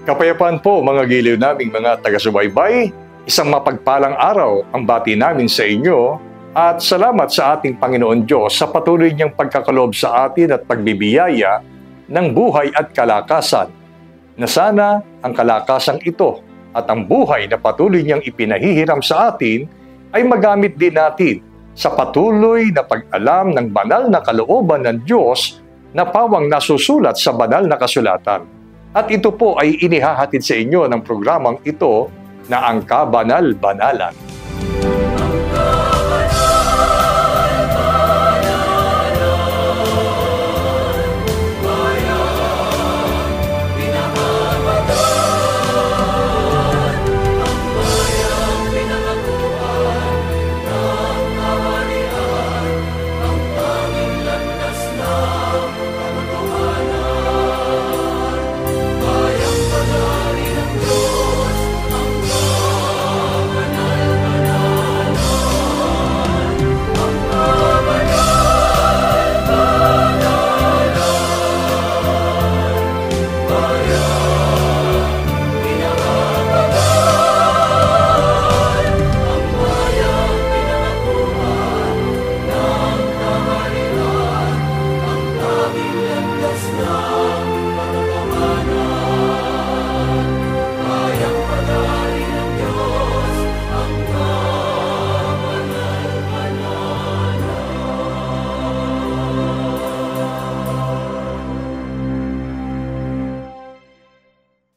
Kapayapaan po mga giliw naming mga taga-subaybay. Isang mapagpalang araw ang bati namin sa inyo at salamat sa ating Panginoon Diyos sa patuloy niyang pagkakaloob sa atin at pagbibiyaya ng buhay at kalakasan. Na sana ang kalakasang ito at ang buhay na patuloy niyang ipinahihiram sa atin ay magamit din natin sa patuloy na pag-alam ng banal na kalooban ng Diyos na pawang nasusulat sa banal na kasulatan. At ito po ay inihahatid sa inyo ng programang ito na ang Kabanal-Banalan.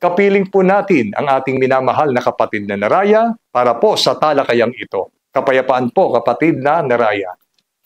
Kapiling po natin ang ating minamahal na kapatid na Naraya para po sa talakayang ito. Kapayapaan po kapatid na Naraya.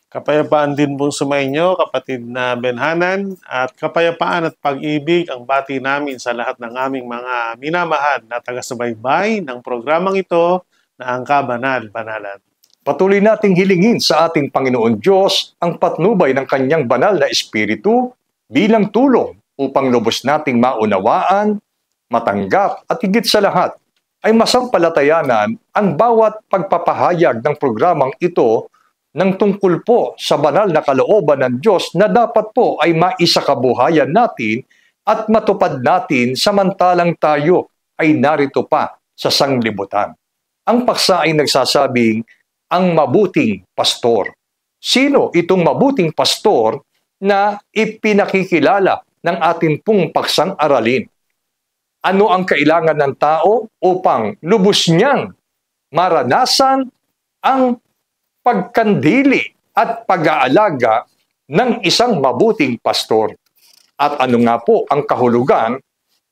Kapayapaan din pong sumainyo, kapatid na Benhanan, at kapayapaan at pag-ibig ang bati namin sa lahat ng aming mga minamahal na taga-subaybay ng programang ito na ang Kabanal-Banalan. Patuloy nating hilingin sa ating Panginoon Diyos ang patnubay ng Kanyang banal na Espiritu bilang tulong upang lubos nating maunawaan, matanggap at higit sa lahat ay masampalatayanan ang bawat pagpapahayag ng programang ito ng tungkol po sa banal na kalooban ng Diyos na dapat po ay maisakabuhayan natin at matupad natin samantalang tayo ay narito pa sa sanglibutan. Ang paksa ay nagsasabing ang mabuting pastor. Sino itong mabuting pastor na ipinakikilala ng atin pong paksang aralin? Ano ang kailangan ng tao upang lubos niyang maranasan ang pagkandili at pag-aalaga ng isang mabuting pastor? At ano nga po ang kahulugan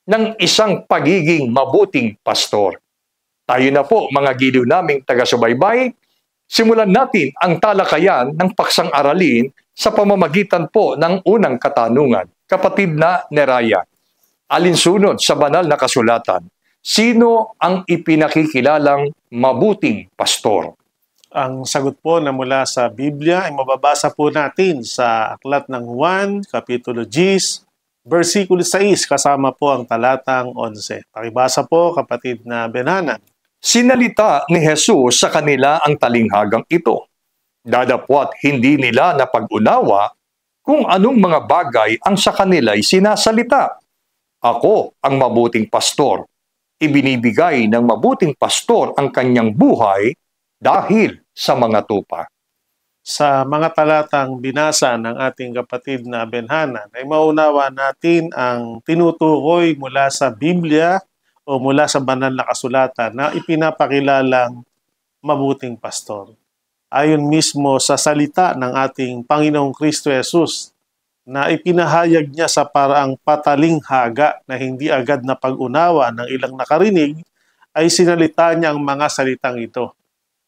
ng isang pagiging mabuting pastor? Tayo na po mga giliw naming taga-subaybay, simulan natin ang talakayan ng paksang aralin sa pamamagitan po ng unang katanungan. Kapatid na Neraya, alinsunod sa banal na kasulatan, sino ang ipinakikilalang mabuting pastor? Ang sagot po na mula sa Biblia ay mababasa po natin sa Aklat ng Juan, Kapitulo 10, versikulo 6, kasama po ang talatang 11. Pakibasa po, kapatid na Benhanan. Sinalita ni Jesus sa kanila ang talinghagang ito. Dadapwat hindi nila napag-unawa kung anong mga bagay ang sa kanila'y sinasalita. Ako ang mabuting pastor. Ibinibigay ng mabuting pastor ang kanyang buhay dahil sa mga tupa. Sa mga talatang binasa ng ating kapatid na Benhanan ay maunawa natin ang tinutukoy mula sa Biblia o mula sa banal na kasulatan na ipinapakilalang mabuting pastor. Ayon mismo sa salita ng ating Panginoong Kristo Jesus, na ipinahayag niya sa paraang patalinghaga na hindi agad na pag-unawa ng ilang nakarinig, ay sinalita niya ang mga salitang ito.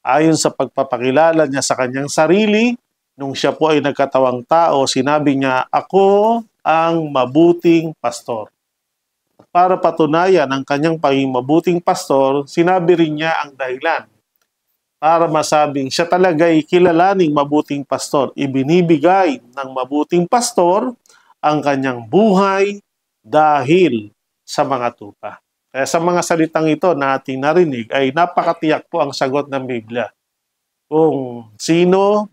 Ayon sa pagpapakilala niya sa kanyang sarili, nung siya po ay nagkatawang tao, sinabi niya, "Ako ang mabuting pastor." Para patunayan ang kanyang pagiging mabuting pastor, sinabi rin niya ang dahilan. Para masabing siya talaga'y kilalaning mabuting pastor, ibinibigay ng mabuting pastor ang kanyang buhay dahil sa mga tupa. Kaya sa mga salitang ito na ating narinig ay napakatiyak po ang sagot ng Biblia. Kung sino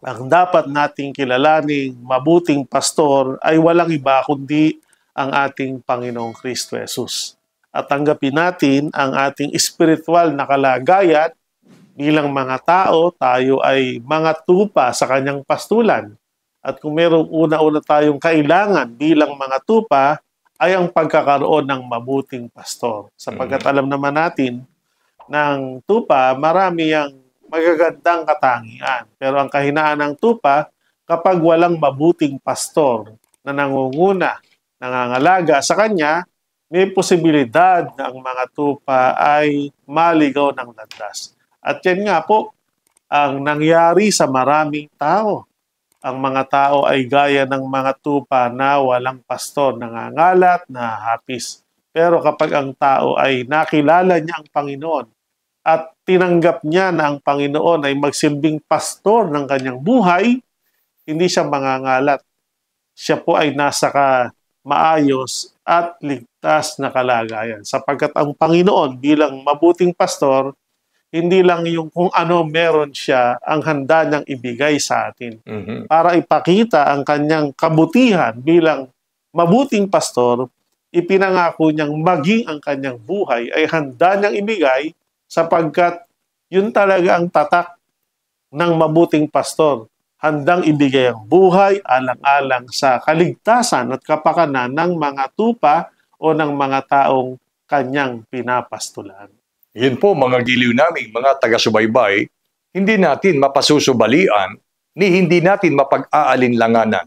ang dapat nating kilalaning mabuting pastor ay walang iba kundi ang ating Panginoong Kristo Jesus. at tanggapin natin ang ating spiritual na kalagayan bilang mga tao. Tayo ay mga tupa sa kanyang pastulan. At kung mayroong una-una tayong kailangan bilang mga tupa, ay ang pagkakaroon ng mabuting pastor. Sapagkat alam naman natin, ng tupa, marami ang magagandang katangian. Pero ang kahinaan ng tupa, kapag walang mabuting pastor na nangunguna, nangangalaga sa kanya, may posibilidad na ang mga tupa ay maligaw ng landas. At yan nga po, ang nangyari sa maraming tao. Ang mga tao ay gaya ng mga tupa na walang pastor, nangangalat, nahahapis. Pero kapag ang tao ay nakilala niya ang Panginoon at tinanggap niya na ang Panginoon ay magsilbing pastor ng kanyang buhay, hindi siya mangangalat. Siya po ay nasa maayos at ligtas na kalagayan. Sapagkat ang Panginoon bilang mabuting pastor, hindi lang yung kung ano meron siya ang handa niyang ibigay sa atin. Para ipakita ang kanyang kabutihan bilang mabuting pastor, ipinangako niyang maging ang kanyang buhay ay handa niyang ibigay sapagkat yun talaga ang tatak ng mabuting pastor. Handang ibigay ang buhay alang-alang sa kaligtasan at kapakanan ng mga tupa o ng mga taong kanyang pinapastulan. Yun po mga giliw naming mga taga-subaybay, hindi natin mapasusubalian ni hindi natin mapag-aalinlanganan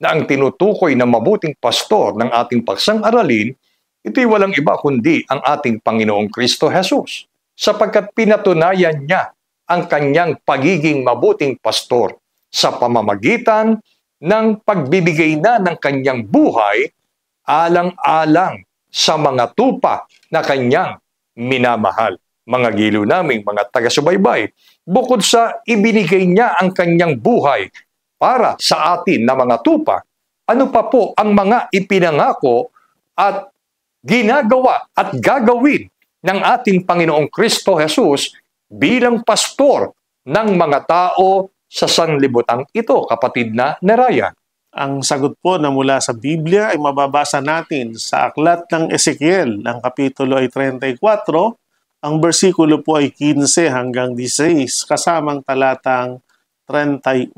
na ang tinutukoy ng mabuting pastor ng ating pagsang-aralin, ito'y walang iba kundi ang ating Panginoong Kristo Jesus, sapagkat pinatunayan niya ang kanyang pagiging mabuting pastor sa pamamagitan ng pagbibigay na ng kanyang buhay alang-alang sa mga tupa na kanyang minamahal. Mga giliw naming mga taga-subaybay, bukod sa ibinigay niya ang kanyang buhay para sa atin na mga tupa, ano pa po ang mga ipinangako at ginagawa at gagawin ng ating Panginoong Kristo Jesus bilang pastor ng mga tao sa sanlibutan ito, kapatid na Neraya? Ang sagot po na mula sa Biblia ay mababasa natin sa aklat ng Ezekiel. Ang kapitulo ay 34, ang bersikulo po ay 15 hanggang 16, kasamang talatang 31.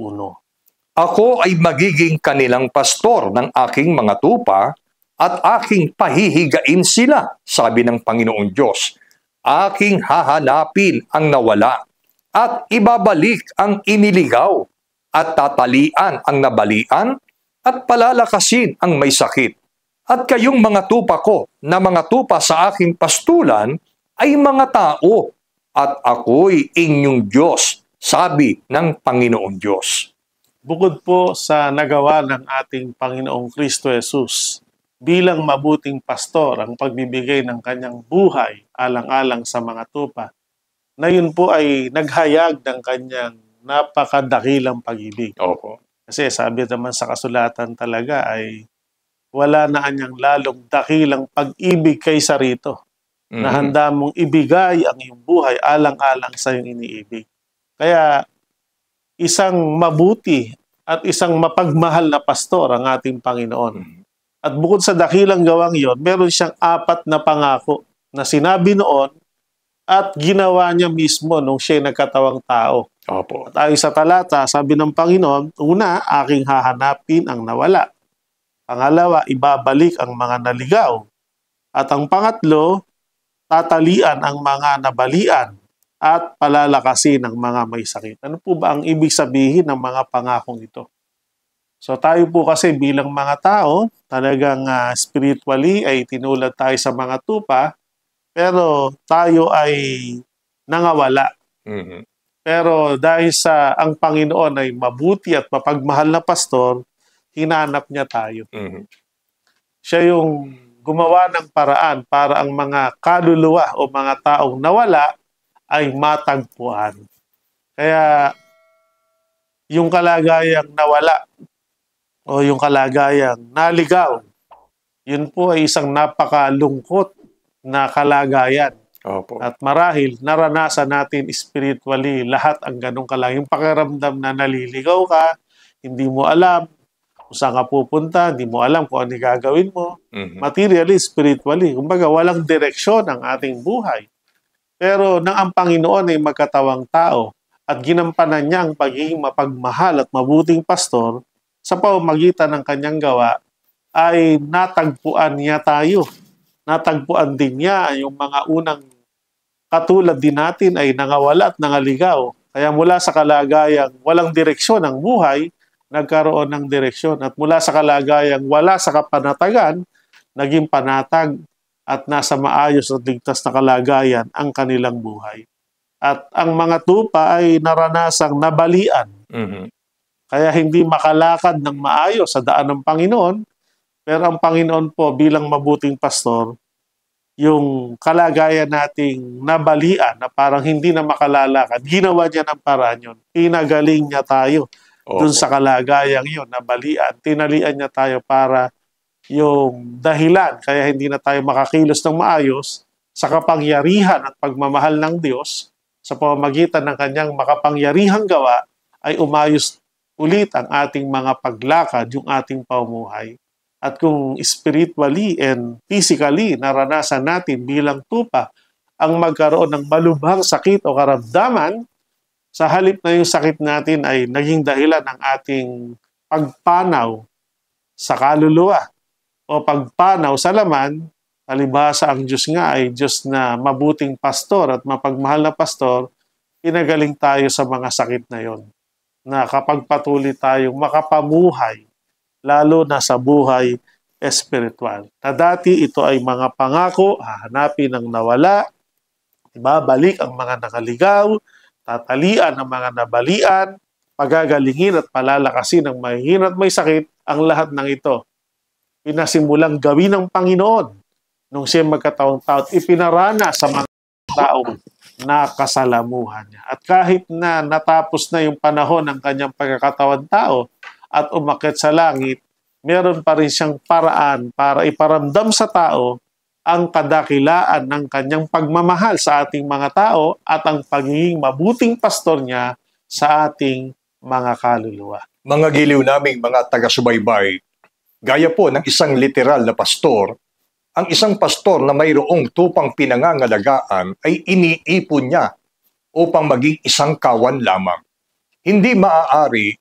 Ako ay magiging kanilang pastor ng aking mga tupa at aking pahihigain sila, sabi ng Panginoong Diyos. Aking hahanapin ang nawala at ibabalik ang iniligaw at tatalian ang nabalian at palalakasin ang may sakit. At kayong mga tupa ko na mga tupa sa aking pastulan ay mga tao at ako'y inyong Diyos, sabi ng Panginoong Diyos. Bukod po sa nagawa ng ating Panginoong Kristo Jesus, bilang mabuting pastor ang pagbibigay ng kanyang buhay alang-alang sa mga tupa, na yun po ay naghayag ng kanyang napakadakilang pag-ibig. Opo. Kasi sabi naman sa kasulatan talaga ay wala na anyang lalong dakilang pag-ibig kaysa rito na handa mong ibigay ang iyong buhay alang-alang sa iyong iniibig. Kaya isang mabuti at isang mapagmahal na pastor ang ating Panginoon. At bukod sa dakilang gawang yon, meron siyang 4 na pangako na sinabi noon at ginawa niya mismo nung siya nagkatawang tao. Opo. At ayon sa talata, sabi ng Panginoon, una, aking hahanapin ang nawala. Pangalawa, ibabalik ang mga naligaw. At ang pangatlo, tatalian ang mga nabalian at palalakasin ang mga may sakit. Ano po ba ang ibig sabihin ng mga pangakong ito? So tayo po kasi bilang mga tao, talagang spiritually ay tinulad tayo sa mga tupa, pero tayo ay nangawala. Pero dahil sa ang Panginoon ay mabuti at mapagmahal na pastor, hinanap niya tayo. Siya yung gumawa ng paraan para ang mga kaluluwa o mga taong nawala ay matagpuan. Kaya yung kalagayang nawala o yung kalagayang naligaw, yun po ay isang napakalungkot na kalagayan. Opo. At marahil, naranasan natin spiritually lahat ang ganong kalagayang pakiramdam na naliligaw ka, hindi mo alam kung saan ka pupunta, hindi mo alam kung ano gagawin mo. Mhm. Materially, spiritually. Kumbaga, walang direksyon ang ating buhay. Pero nang ang Panginoon ay magkatawang tao at ginampanan niya ang pagiging mapagmahal at mabuting pastor, sa pamamagitan ng kanyang gawa, ay natagpuan niya tayo. Natagpuan din niya yung mga unang katulad din natin ay nangawala at nangaligaw. Kaya mula sa kalagayang walang direksyon ang buhay, nagkaroon ng direksyon. At mula sa kalagayang wala sa kapanatagan, naging panatag at nasa maayos at ligtas na kalagayan ang kanilang buhay. At ang mga tupa ay naranasang nabalian. Mhm. Kaya hindi makalakad ng maayos sa daan ng Panginoon, pero ang Panginoon po bilang mabuting pastor, yung kalagayan nating nabalian na parang hindi na makalalakad, ginawa niya ng paraan yun. Pinagaling niya tayo dun Opo. sa kalagayang yun, nabalian. Tinalian niya tayo para yung dahilan, kaya hindi na tayo makakilos ng maayos sa kapangyarihan at pagmamahal ng Diyos sa pamamagitan ng kanyang makapangyarihang gawa ay umayos ulit ang ating mga paglakad, yung ating pamumuhay. At kung spiritually and physically naranasan natin bilang tupa ang magkaroon ng malubhang sakit o karamdaman, sa halip na yung sakit natin ay naging dahilan ng ating pagpanaw sa kaluluwa o pagpanaw sa laman, palibhasa ang Diyos nga ay Diyos na mabuting pastor at mapagmahal na pastor, pinagaling tayo sa mga sakit na yon, na kapag patuloy tayong makapamuhay lalo na sa buhay espiritual. Na dati ito ay mga pangako, hahanapin ang nawala, ibabalik ang mga nakaligaw, tatalian ang mga nabalian, pagagalingin at palalakasin ang mahihina at may sakit, ang lahat ng ito pinasimulang gawin ng Panginoon nung siya magkataong tao at ipinarana sa mga taong nakasalamuhan niya. At kahit na natapos na yung panahon ng kanyang pagkakatawan tao, at umakyat sa langit, meron pa rin siyang paraan para iparamdam sa tao ang kadakilaan ng kanyang pagmamahal sa ating mga tao at ang pagiging mabuting pastor niya sa ating mga kaluluwa. Mga giliw naming mga taga-subaybay, gaya po ng isang literal na pastor, ang isang pastor na mayroong tupang pinangangalagaan ay iniipon niya upang maging isang kawan lamang. Hindi maaari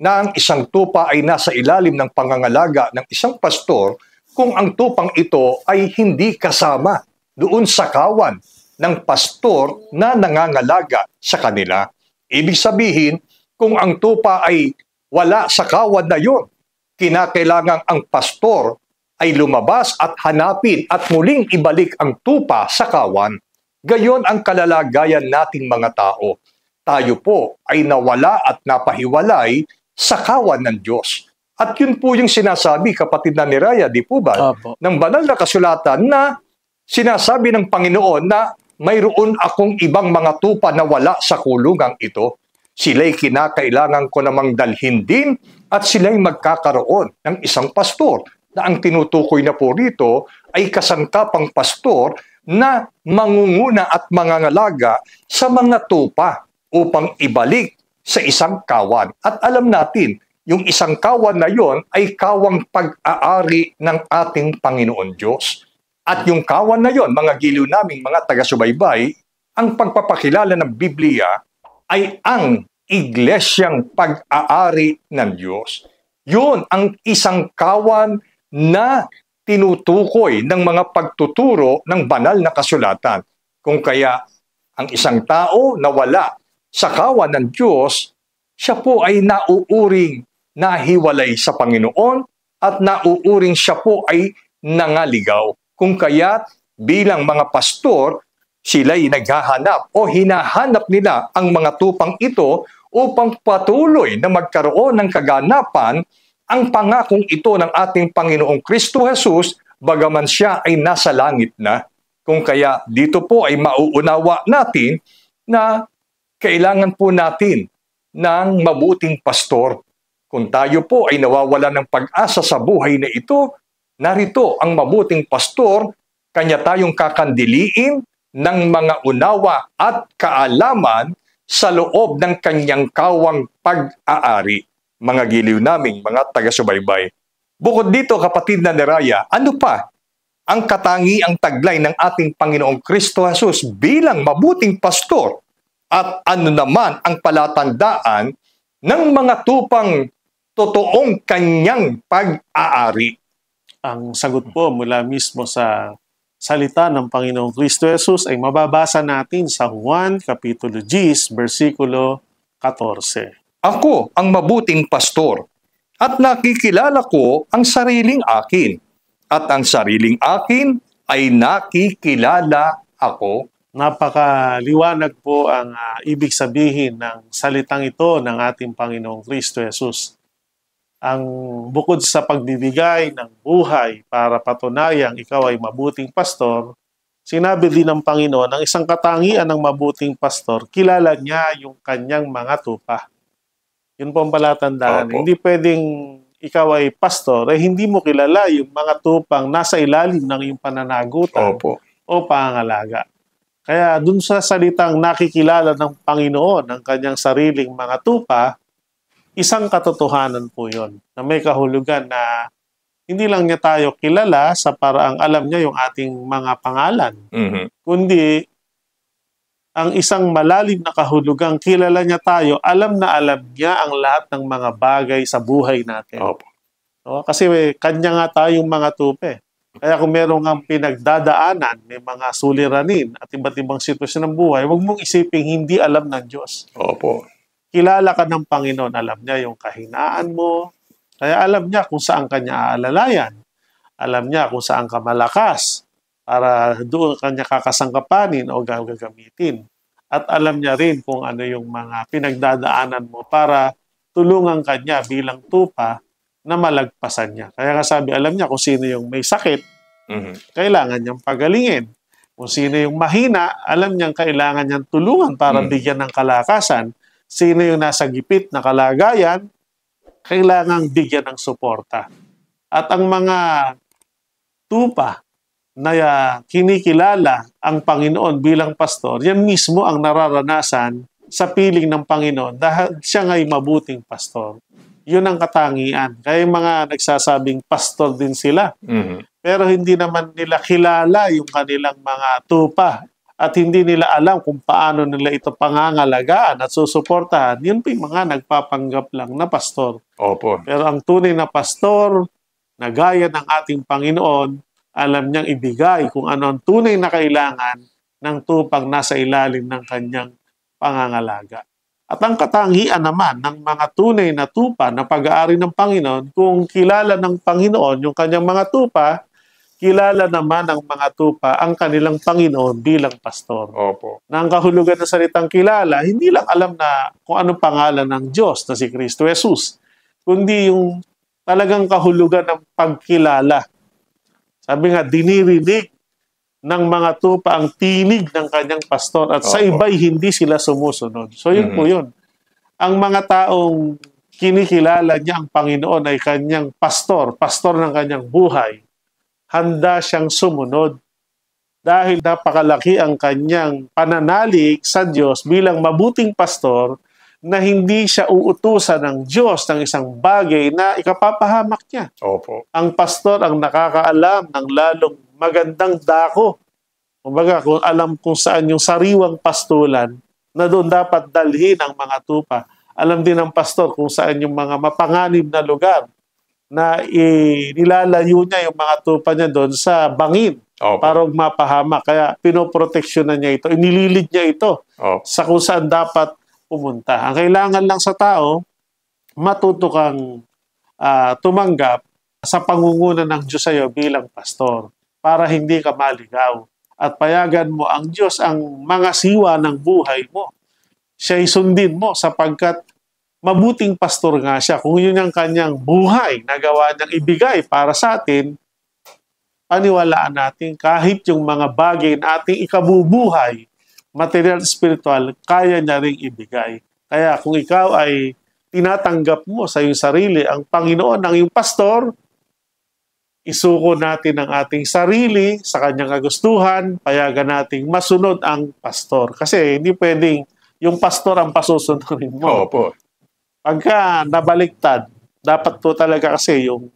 na ang isang tupa ay nasa ilalim ng pangangalaga ng isang pastor kung ang tupang ito ay hindi kasama doon sa kawan ng pastor na nangangalaga sa kanila. Ibig sabihin, kung ang tupa ay wala sa kawan na yon, kinakailangang ang pastor ay lumabas at hanapin at muling ibalik ang tupa sa kawan. Gayon ang kalalagayan nating mga tao. Tayo po ay nawala at napahiwalay sa kawan ng Diyos. At yun po yung sinasabi, kapatid na ni Raya, di po ba? Opo. Ng banal na kasulatan na sinasabi ng Panginoon na mayroon akong ibang mga tupa na wala sa kulungang ito. Sila'y kinakailangan ko namang dalhin din at sila'y magkakaroon ng isang pastor na ang tinutukoy na po rito ay kasangkapang pastor na mangunguna at mangangalaga sa mga tupa upang ibalik sa isang kawan. At alam natin, yung isang kawan na yon ay kawang pag-aari ng ating Panginoon Diyos. At yung kawan na yon, mga giliw naming mga taga-subaybay, ang pagpapakilala ng Biblia ay ang iglesyang pag-aari ng Diyos. Yun ang isang kawan na tinutukoy ng mga pagtuturo ng banal na kasulatan. Kung kaya ang isang tao na wala sa kawan ng Diyos, siya po ay nauuring nahiwalay sa Panginoon at nauuring siya po ay nangaligaw. Kung kaya't bilang mga pastor, sila'y naghahanap o hinahanap nila ang mga tupang ito upang patuloy na magkaroon ng kaganapan ang pangakong ito ng ating Panginoong Kristo Jesus, bagaman siya ay nasa langit na. Kung kaya dito po ay mauunawa natin na kailangan po natin ng mabuting pastor. Kung tayo po ay nawawala ng pag-asa sa buhay na ito, narito ang mabuting pastor, kanya tayong kakandiliin ng mga unawa at kaalaman sa loob ng kanyang kawang pag-aari. Mga giliw naming mga taga-subaybay. Bukod dito, kapatid na Neraya, ano pa ang katangiang taglay ng ating Panginoong Kristo Jesus bilang mabuting pastor? At ano naman ang palatandaan ng mga tupang totoong kanyang pag-aari? Ang sagot po mula mismo sa salita ng Panginoong Kristo Jesus ay mababasa natin sa Juan Kapitulo 10, versikulo 14. Ako ang mabuting pastor, at nakikilala ko ang sariling akin, at ang sariling akin ay nakikilala ako. Napakaliwanag po ang ibig sabihin ng salitang ito ng ating Panginoong Kristo Jesus. Ang bukod sa pagbibigay ng buhay para patunayang ikaw ay mabuting pastor, sinabi din ng Panginoon ang isang katangian ng mabuting pastor, kilala niya yung kanyang mga tupa. Yun po ang palatandaan. Opo. Hindi pwedeng ikaw ay pastor, hindi mo kilala yung mga tupang nasa ilalim ng iyong pananagutan Opo. o pangangalaga. Kaya dun sa salitang nakikilala ng Panginoon ang kanyang sariling mga tupa, isang katotohanan po yon na may kahulugan na hindi lang niya tayo kilala sa paraang alam niya yung ating mga pangalan, kundi ang isang malalim na kahulugang kilala niya tayo, alam na alam niya ang lahat ng mga bagay sa buhay natin. Opo. No? Kasi kanya nga tayong mga tupa. Kaya kung meron kang pinagdadaanan, may mga suliranin at iba't ibang sitwasyon ng buhay, huwag mong isiping hindi alam ng Diyos. Opo. Kilala ka ng Panginoon, alam niya yung kahinaan mo, kaya alam niya kung saan kanya aalalayan. Alam niya kung saan ka malakas para doon kanya kakasangkapanin o gagamitin. At alam niya rin kung ano yung mga pinagdadaanan mo para tulungan kanya bilang tupa na malagpasan niya. Kaya nga sabi, alam niya kung sino yung may sakit, kailangan niyang pagalingin. Kung sino yung mahina, alam niyang kailangan niyang tulungan para bigyan ng kalakasan. Sino yung nasa gipit na kalagayan, kailangang bigyan ng suporta. At ang mga tupa na kinikilala ang Panginoon bilang pastor, yan mismo ang nararanasan sa piling ng Panginoon dahil siya nga'y mabuting pastor. Yun ang katangian. Kaya yung mga nagsasabing pastor din sila. Pero hindi naman nila kilala yung kanilang mga tupa at hindi nila alam kung paano nila ito pangangalagaan at susuportahan. Yun po yung mga nagpapanggap lang na pastor. Opo. Pero ang tunay na pastor na gaya ng ating Panginoon, alam niyang ibigay kung ano ang tunay na kailangan ng tupang nasa ilalim ng kanyang pangangalaga. At ang katangian naman ng mga tunay na tupa na pag-aari ng Panginoon, kung kilala ng Panginoon yung kanyang mga tupa, kilala naman ng mga tupa ang kanilang Panginoon bilang pastor. Opo. Na ang kahulugan ng salitang kilala, hindi lang alam na kung anong pangalan ng Diyos na si Kristo Jesus, kundi yung talagang kahulugan ng pagkilala. Sabi nga, dinirinig ng mga tupa ang tinig ng kanyang pastor at sa iba'y hindi sila sumusunod. So yun po yun. Ang mga taong kinikilala niya ang Panginoon ay kanyang pastor ng kanyang buhay, handa siyang sumunod dahil napakalaki ang kanyang pananalig sa Diyos bilang mabuting pastor na hindi siya uutusan ng Diyos ng isang bagay na ikapapahamak niya. Opo. Ang pastor ang nakakaalam ng lalong magandang dako. Kumbaga, kung alam kung saan yung sariwang pastulan na doon dapat dalhin ang mga tupa. Alam din ng pastor kung saan yung mga mapanganib na lugar na nilalayo niya yung mga tupa niya doon sa bangin. Opo. Para mapahamak. Kaya pinoproteksyonan niya ito, inililid niya ito sa kung saan dapat pumunta. Ang kailangan lang sa tao, matuto kang tumanggap sa pangunguna ng Diyos sa iyo bilang pastor para hindi ka maligaw. At payagan mo ang Diyos ang mga siwa ng buhay mo. Siya'y sundin mo sapagkat mabuting pastor nga siya. Kung yun ang kanyang buhay na gawa niyang ibigay para sa atin, paniwalaan natin kahit yung mga bagay na ating ikabubuhay, material, spiritual, kaya niya ring ibigay. Kaya kung ikaw ay tinatanggap mo sa iyong sarili ang Panginoon ng iyong pastor, isuko natin ang ating sarili sa kanyang kagustuhan, payagan nating masunod ang pastor. Kasi hindi pwedeng yung pastor ang pasusunodin mo. Opo. Pagka nabaliktad, dapat po talaga kasi yung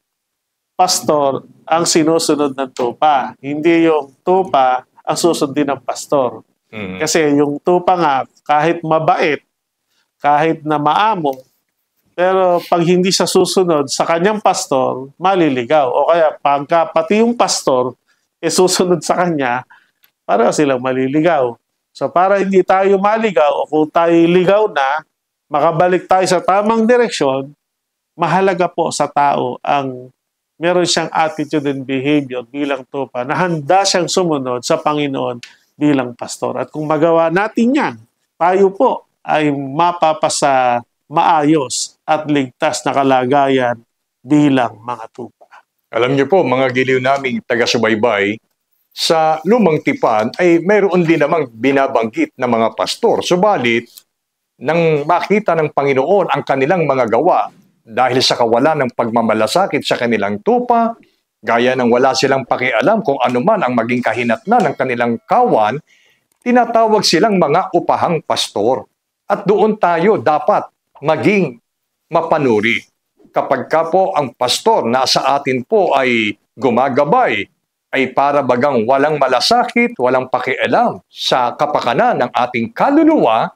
pastor ang sinusunod ng tupa. Hindi yung tupa ang susundin ng pastor. Kasi yung tupa nga, kahit mabait, kahit na maamo, pero pag hindi siya susunod sa kanyang pastor, maliligaw. O kaya pagka pati yung pastor susunod sa kanya, para silang maliligaw. So para hindi tayo maligaw o kung tayo ligaw na, makabalik tayo sa tamang direksyon, mahalaga po sa tao ang meron siyang attitude and behavior bilang tupa na handa siyang sumunod sa Panginoon bilang pastor. At kung magawa natin yan, tayo po ay mapapasa maayos at ligtas na kalagayan bilang mga tupa. Alam niyo po, mga giliw naming taga-subaybay, sa Lumang Tipan ay mayroon din namang binabanggit na mga pastor. Subalit, nang makita ng Panginoon ang kanilang mga gawa dahil sa kawalan ng pagmamalasakit sa kanilang tupa, gaya ng wala silang pakialam kung ano man ang maging kahinatnan ng kanilang kawan, tinatawag silang mga upahang pastor. At doon tayo dapat maging mapanuri. Kapag ka po ang pastor na sa atin po ay gumagabay, ay para bagang walang malasakit, walang pakialam sa kapakanan ng ating kaluluwa,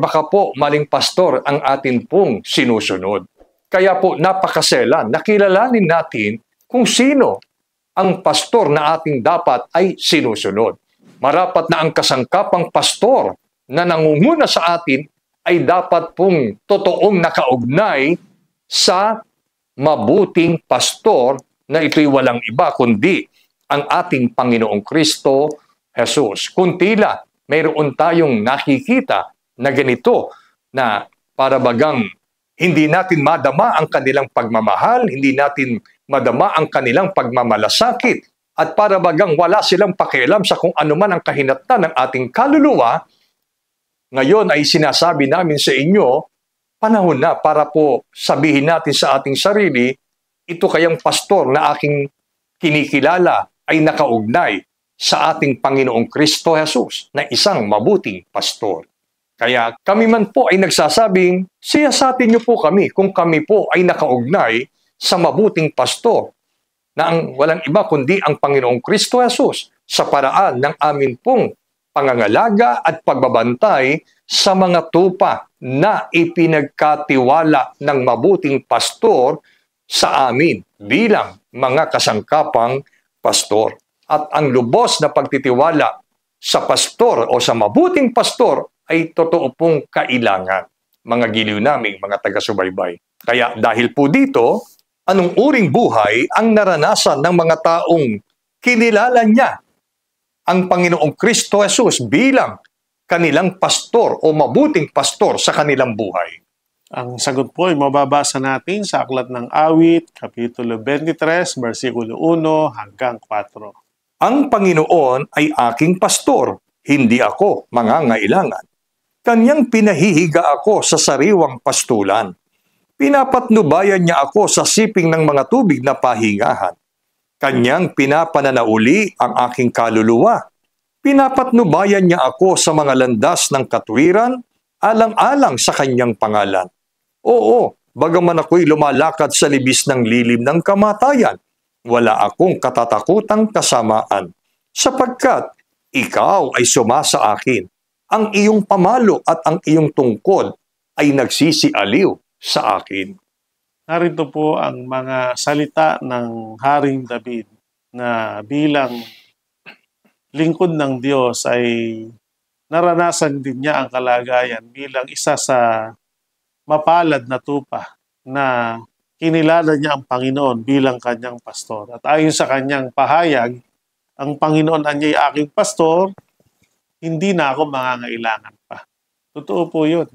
baka po maling pastor ang atin pong sinusunod. Kaya po napakaselan, nakilalanin natin kung sino ang pastor na ating dapat ay sinusunod. Marapat na ang kasangkapang pastor na nangunguna sa atin ay dapat pong totoong nakaugnay sa mabuting pastor na ito'y walang iba kundi ang ating Panginoong Kristo Jesus. Kung tila, mayroon tayong nakikita na ganito na para bagang hindi natin madama ang kanilang pagmamahal, hindi natin madama ang kanilang pagmamalasakit, at para bagang wala silang pakialam sa kung ano man ang kahinatnan ng ating kaluluwa, ngayon ay sinasabi namin sa inyo, panahon na para po sabihin natin sa ating sarili, ito kayang pastor na aking kinikilala ay nakaugnay sa ating Panginoong Kristo Jesus na isang mabuting pastor. Kaya kami man po ay nagsasabing, siyasatin niyo po kami kung kami po ay nakaugnay sa mabuting pastor na ang walang iba kundi ang Panginoong Kristo Jesus sa paraan ng amin pong pangangalaga at pagbabantay sa mga tupa na ipinagkatiwala ng mabuting pastor sa amin bilang mga kasangkapang pastor. At ang lubos na pagtitiwala sa pastor o sa mabuting pastor ay totoo pong kailangan, mga giliw naming mga taga-subaybay. Kaya dahil po dito, anong uring buhay ang naranasan ng mga taong kinilala niya ang Panginoong Kristo Jesus bilang kanilang pastor o mabuting pastor sa kanilang buhay? Ang sagot po ay mababasa natin sa Aklat ng Awit, Kapitulo 23, versikulo 1 hanggang 4. Ang Panginoon ay aking pastor, hindi ako mangangailangan. Kanyang pinahihiga ako sa sariwang pastulan. Pinapatnubayan niya ako sa siping ng mga tubig na pahingahan. Kanyang pinapananauli ang aking kaluluwa. Pinapatnubayan niya ako sa mga landas ng katwiran, alang-alang sa kanyang pangalan. Oo, bagaman ako'y lumalakad sa libis ng lilim ng kamatayan, wala akong katatakutang kasamaan, sapagkat ikaw ay sumasa akin. Ang iyong pamalo at ang iyong tungkod ay nagsisialiw sa akin. Narito po ang mga salita ng Haring David na bilang lingkod ng Diyos ay naranasan din niya ang kalagayan bilang isa sa mapalad na tupa na kinilala niya ang Panginoon bilang kanyang pastor. At ayon sa kanyang pahayag, ang Panginoon ay aking pastor, hindi na ako mangangailangan pa. Totoo po yun.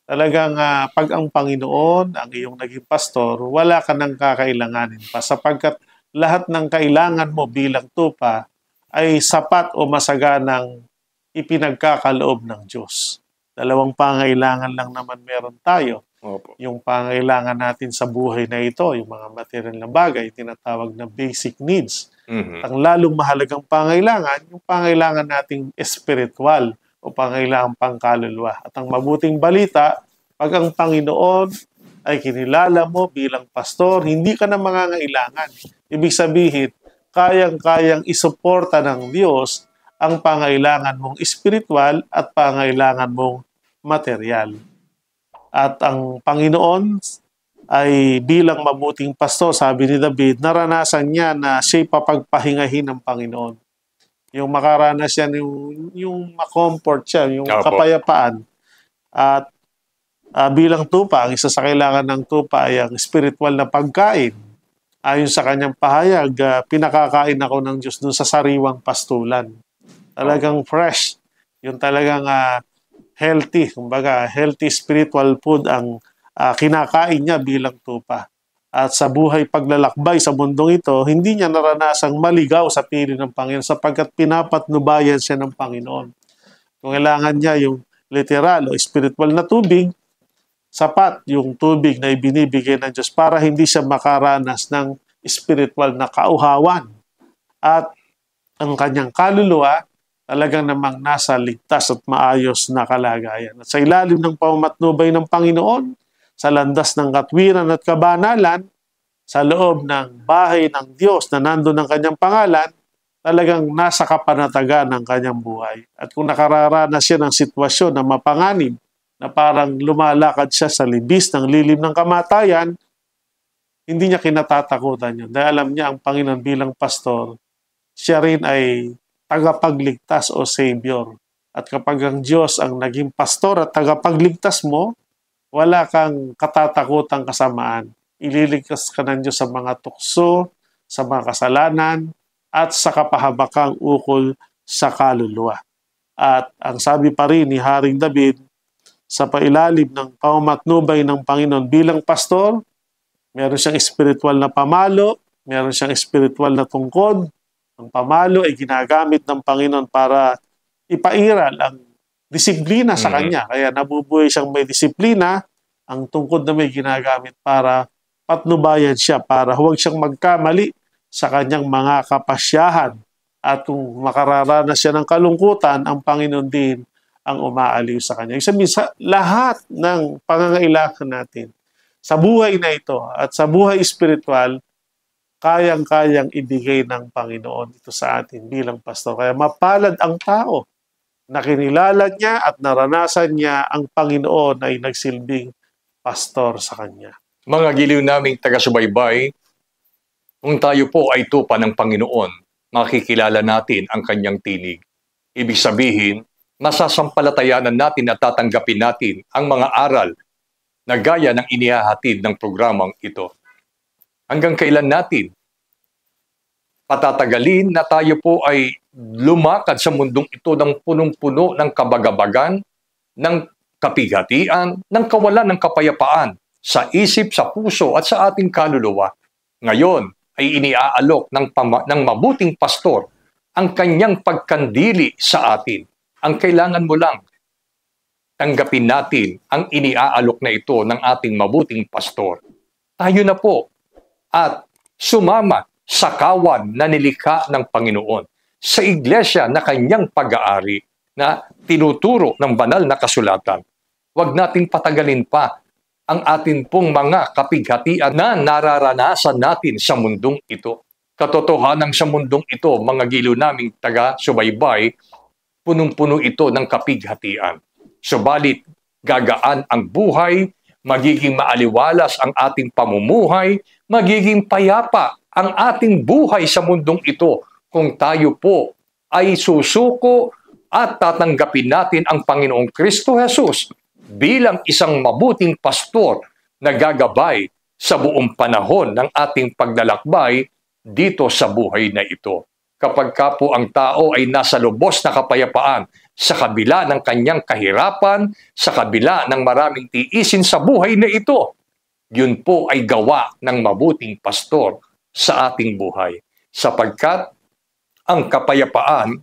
Talagang pag ang Panginoon ang iyong naging pastor, wala ka nang kakailanganin pa sapagkat lahat ng kailangan mo bilang tupa ay sapat o masaganang ipinagkakaloob ng Diyos. Dalawang pangailangan lang naman meron tayo. Opo. Yung pangailangan natin sa buhay na ito, yung mga material na bagay, tinatawag na basic needs. Ang lalong mahalagang pangailangan, yung pangailangan nating espiritual o pangailangan pangkaluluwa. At ang mabuting balita, Pag ang Panginoon ay kinilala mo bilang pastor, hindi ka na mangangailangan. Ibig sabihin, kayang-kayang isuporta ng Diyos ang pangailangan mong espiritual at pangailangan mong material. At ang Panginoon ay bilang mabuting pastor, sabi ni David, naranasan niya na siya'y papagpahingahin ng Panginoon. Yung makaranas yan, yung makomfort siya, yung kapayapaan. At bilang tupa, ang isa sa kailangan ng tupa ay ang spiritual na pagkain. Ayon sa kanyang pahayag, pinakakain ako ng Diyos doon sa sariwang pastulan. Talagang fresh. Yung talagang healthy, kumbaga healthy spiritual food ang kinakain niya bilang tupa. At sa buhay paglalakbay sa mundong ito, hindi niya naranasang maligaw sa piling ng Panginoon sapagkat pinapatnubayan siya ng Panginoon. Kung kailangan niya yung literal o spiritual na tubig, sapat yung tubig na ibinibigay ng Diyos para hindi siya makaranas ng spiritual na kauhawan. At ang kanyang kaluluwa talagang namang nasa ligtas at maayos na kalagayan. At sa ilalim ng pamamatnubay ng Panginoon, sa landas ng katwiran at kabanalan, sa loob ng bahay ng Diyos na nandun ang kanyang pangalan, talagang nasa kapanatagan ng kanyang buhay. At kung nakararanas siya ng sitwasyon na mapanganib, na parang lumalakad siya sa libis ng lilim ng kamatayan, hindi niya kinatatakutan yun. Dahil alam niya ang Panginoon bilang pastor, siya rin ay tagapagligtas o Savior. At kapag ang Diyos ang naging pastor at tagapagligtas mo, wala kang katatakutang kasamaan. Ililigtas ka ng Diyos sa mga tukso, sa mga kasalanan, at sa kapahabakang ukol sa kaluluwa. At ang sabi pa rin ni Haring David, sa pailalim ng pamamatnubay ng Panginoon bilang pastor, meron siyang spiritual na pamalo, meron siyang spiritual na tungkod. Ang pamalo ay ginagamit ng Panginoon para ipairal ang disiplina sa kanya. Kaya nabubuhay siyang may disiplina, ang tungkod na may ginagamit para patnubayan siya, para huwag siyang magkamali sa kanyang mga kapasyahan. At kung makararanas siya ng kalungkutan, ang Panginoon din ang umaaliw sa kanya. Ibig sabihin, sa lahat ng pangangailangan natin sa buhay na ito at sa buhay espiritual, kayang-kayang ibigay ng Panginoon ito sa atin bilang pastor. Kaya mapalad ang tao na kinilala niya at naranasan niya ang Panginoon ay nagsilbing pastor sa kanya. Mga giliw naming taga-subaybay, kung tayo po ay tupa ng Panginoon, makikilala natin ang kanyang tinig. Ibig sabihin, masasampalatayanan natin at tatanggapin natin ang mga aral na gaya ng inihahatid ng programang ito. Hanggang kailan natin patatagalin na tayo po ay lumakad sa mundong ito ng punong-puno ng kabagabagan, ng kapighatian, ng kawalan ng kapayapaan sa isip, sa puso at sa ating kaluluwa. Ngayon ay iniaalok ng mabuting pastor ang kanyang pagkandili sa atin. Ang kailangan mo lang, tanggapin natin ang iniaalok na ito ng ating mabuting pastor. Tayo na po at sumama sa kawan na nilikha ng Panginoon, sa iglesia na kanyang pag-aari na tinuturo ng banal na kasulatan. Huwag nating patagalin pa ang atin pong mga kapighatian na nararanasan natin sa mundong ito. Katotohanan sa mundong ito, mga giliw naming taga-subaybay, punong-puno ito ng kapighatian. Subalit, gagaan ang buhay, magiging maaliwalas ang ating pamumuhay, magiging payapa ang ating buhay sa mundong ito kung tayo po ay susuko at tatanggapin natin ang Panginoong Kristo Jesus bilang isang mabuting pastor na gagabay sa buong panahon ng ating paglalakbay dito sa buhay na ito. Kapag ka po ang tao ay nasa lubos na kapayapaan sa kabila ng kanyang kahirapan, sa kabila ng maraming tiisin sa buhay na ito, yun po ay gawa ng mabuting pastor sa ating buhay. Sapagkat ang kapayapaan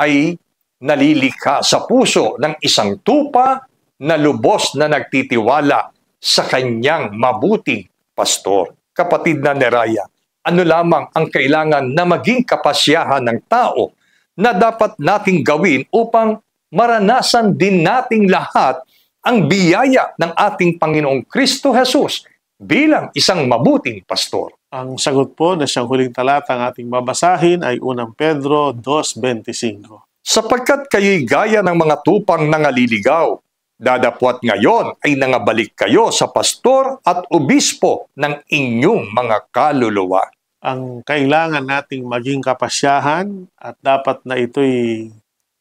ay nalilikha sa puso ng isang tupa na lubos na nagtitiwala sa kanyang mabuting pastor. Kapatid na Neraya, ano lamang ang kailangan na maging kapasyahan ng tao na dapat nating gawin upang maranasan din nating lahat ang biyaya ng ating Panginoong Kristo Jesus bilang isang mabuting pastor? Ang sagot po na siyang huling talata ang ating babasahin ay 1 Pedro 2:25. Sapagkat kayo'y gaya ng mga tupang nangaliligaw, dadapwat ngayon ay nangabalik kayo sa pastor at obispo ng inyong mga kaluluwa. Ang kailangan nating maging kapasyahan at dapat na ito'y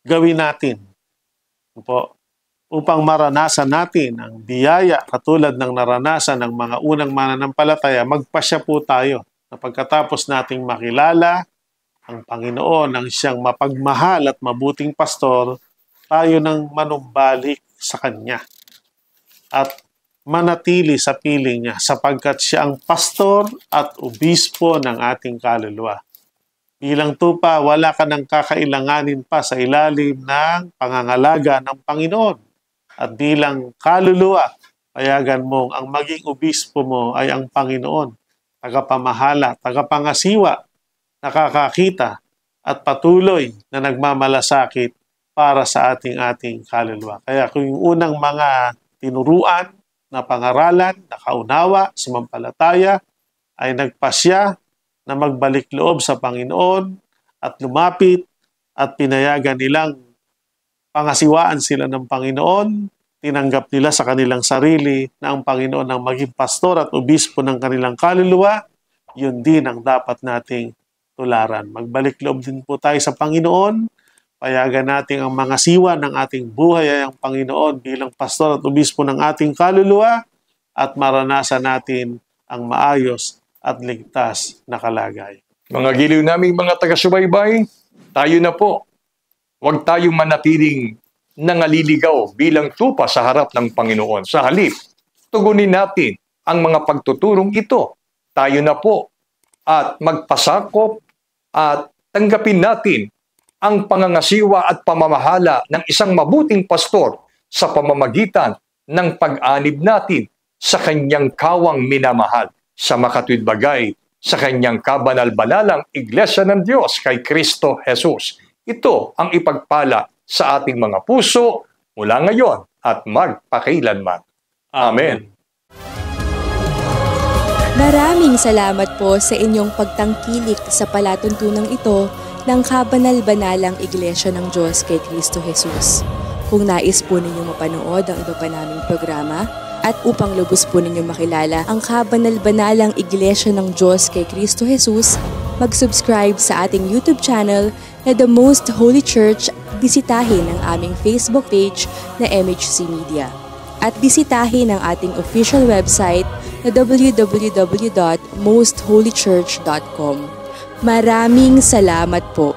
gawin natin po, upang maranasan natin ang biyaya katulad ng naranasan ng mga unang mananampalataya. Magpasya po tayo na pagkatapos nating makilala ang Panginoon, ang siyang mapagmahal at mabuting pastor, tayo nang manumbalik sa Kanya at manatili sa piling niya sapagkat siya ang pastor at obispo ng ating kaluluwa. Bilang tupa, wala ka nang kakailanganin pa sa ilalim ng pangangalaga ng Panginoon. At bilang kaluluwa, payagan mong ang maging obispo mo ay ang Panginoon, tagapamahala, tagapangasiwa, nakakakita at patuloy na nagmamalasakit para sa ating kaluluwa. Kaya kung yung unang mga tinuruan na pangaralan, nakaunawa, sumampalataya, ay nagpasya na magbalik loob sa Panginoon at lumapit at pinayagan nilang pangasiwaan sila ng Panginoon, tinanggap nila sa kanilang sarili na ang Panginoon ang maging pastor at obispo ng kanilang kaluluwa, yun din ang dapat nating tularan. Magbalik loob din po tayo sa Panginoon, payagan natin ang mga siwa ng ating buhay ay ang Panginoon bilang pastor at obispo ng ating kaluluwa at maranasan natin ang maayos at ligtas na kalagay. Mga giliw naming mga taga-subaybay, tayo na po. Huwag tayong manatiling nangaliligaw bilang tupa sa harap ng Panginoon. Sa halip, tugunin natin ang mga pagtuturong ito. Tayo na po at magpasakop at tanggapin natin ang pangangasiwa at pamamahala ng isang mabuting pastor sa pamamagitan ng pag-anib natin sa kanyang kawang minamahal sa makatwid bagay sa kanyang kabanal-banalang Iglesia ng Diyos kay Kristo Jesus. Ito ang ipagpala sa ating mga puso mula ngayon at magpakailanman. Amen. Maraming salamat po sa inyong pagtangkilik sa palatuntunang ito ng kabanal-banalang Iglesia ng Diyos kay Kristo Jesus. Kung nais po ninyong mapanood ang iba pa naming programa, at upang lubos po ninyo makilala ang kabanal-banalang Iglesia ng Diyos kay Kristo Jesus, mag-subscribe sa ating YouTube channel na The Most Holy Church, bisitahin ang aming Facebook page na MHC Media. At bisitahin ang ating official website na www.mostholychurch.com. Maraming salamat po.